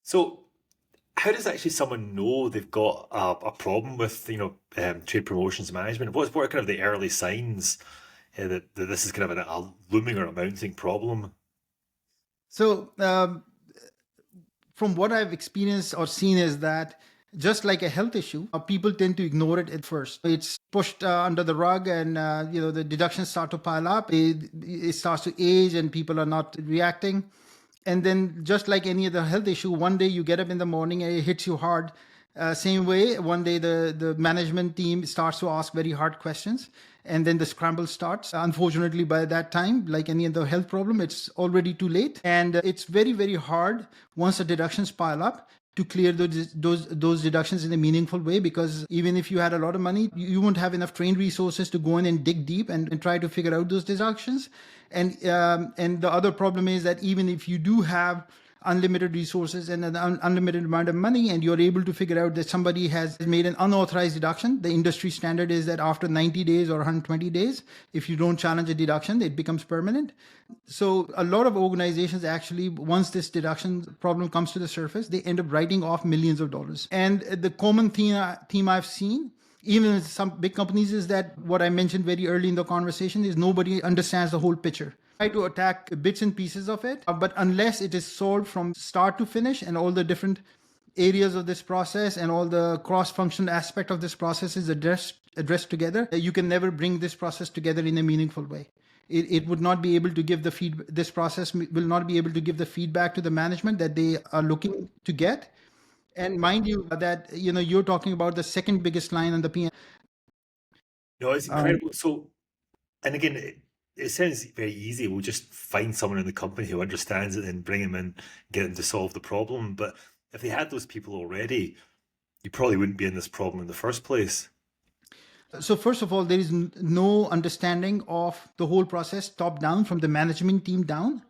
So, how does actually someone know they've got a problem with trade promotions management? What are kind of the early signs that this is kind of a looming or a mounting problem? So, from what I've experienced or seen is that just like a health issue, people tend to ignore it at first. It's pushed under the rug, and the deductions start to pile up. It starts to age, and people are not reacting. And then, just like any other health issue, one day you get up in the morning and it hits you hard. Same way, one day the management team starts to ask very hard questions, and then the scramble starts. Unfortunately, by that time, like any other health problem, it's already too late, and it's very very hard once the deductions pile up to clear those deductions in a meaningful way, because even if you had a lot of money, you won't have enough trained resources to go in and dig deep and try to figure out those deductions. And the other problem is that even if you do have unlimited resources and an unlimited amount of money, and you're able to figure out that somebody has made an unauthorized deduction, the industry standard is that after 90 days or 120 days, if you don't challenge a deduction, it becomes permanent. So a lot of organizations actually, once this deduction problem comes to the surface, they end up writing off millions of dollars. And the common theme I've seen, even in some big companies, is that what I mentioned very early in the conversation is nobody understands the whole picture. Try to attack bits and pieces of it, but unless it is solved from start to finish and all the different areas of this process and all the cross-functional aspect of this process is addressed together, you can never bring this process together in a meaningful way. It would not be able to give the this process will not be able to give the feedback to the management that they are looking to get. And mind you that you're talking about the second biggest line on the PM. No, it's incredible. So, and again, it sounds very easy. We'll just find someone in the company who understands it and bring them in, get them to solve the problem. But if they had those people already, you probably wouldn't be in this problem in the first place. So first of all, there is no understanding of the whole process top down from the management team down.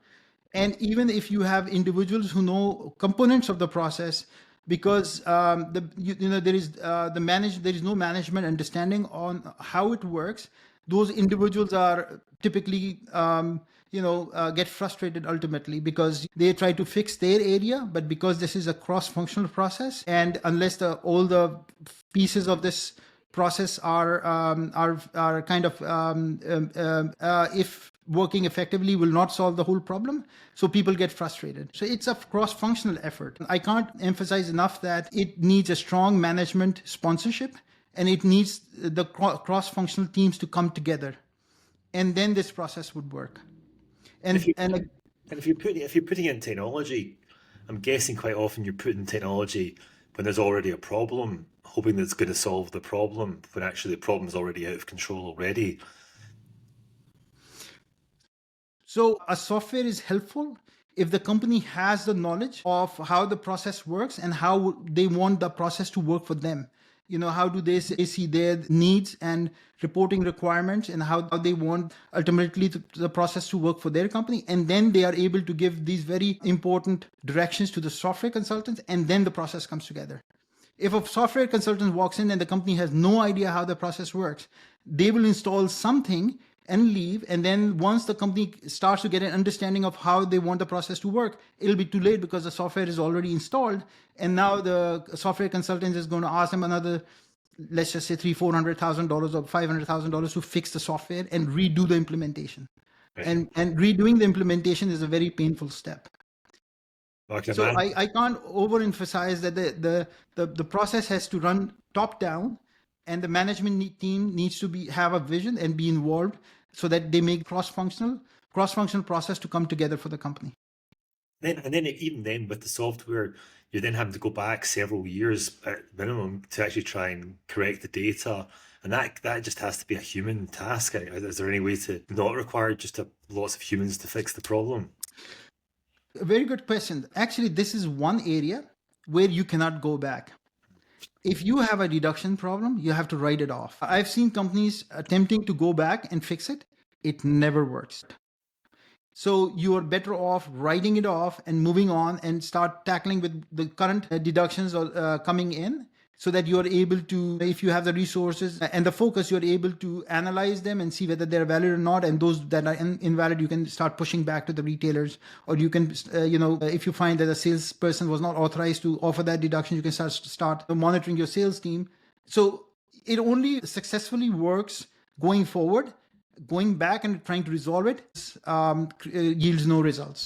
And even if you have individuals who know components of the process, because there is there is no management understanding on how it works, those individuals are typically get frustrated ultimately because they try to fix their area, but because this is a cross-functional process, and unless all the pieces of this process are kind of if working effectively will not solve the whole problem, so people get frustrated. So it's a cross-functional effort. I can't emphasize enough that it needs a strong management sponsorship, and it needs the cross-functional teams to come together, and then this process would work. And if you And and if you're putting in technology, I'm guessing quite often you're putting technology when there's already a problem, hoping that it's going to solve the problem when actually the problem's already out of control already. So a software is helpful if the company has the knowledge of how the process works and how they want the process to work for them. How do they see their needs and reporting requirements, and how they want ultimately the process to work for their company. And then they are able to give these very important directions to the software consultants, and then the process comes together. If a software consultant walks in and the company has no idea how the process works, they will install something and leave. And then once the company starts to get an understanding of how they want the process to work, it'll be too late because the software is already installed. And now the software consultant is going to ask them another, let's just say $300,000-$400,000 or $500,000 to fix the software and redo the implementation. Right. And redoing the implementation is a very painful step. I can So imagine. I can't overemphasize that the process has to run top down, and the management team needs to have a vision and be involved so that they make cross-functional process to come together for the company. And then even then with the software, you're then having to go back several years at minimum to actually try and correct the data. And that just has to be a human task. Is there any way to not require just lots of humans to fix the problem? A very good question. Actually, this is one area where you cannot go back. If you have a deduction problem, you have to write it off. I've seen companies attempting to go back and fix it. It never works. So you are better off writing it off and moving on and start tackling with the current deductions coming in, so that you're able to, if you have the resources and the focus, you're able to analyze them and see whether they're valid or not. And those that are invalid, you can start pushing back to the retailers, or you can, if you find that a salesperson was not authorized to offer that deduction, you can start monitoring your sales team. So it only successfully works going forward. Going back and trying to resolve it yields no results.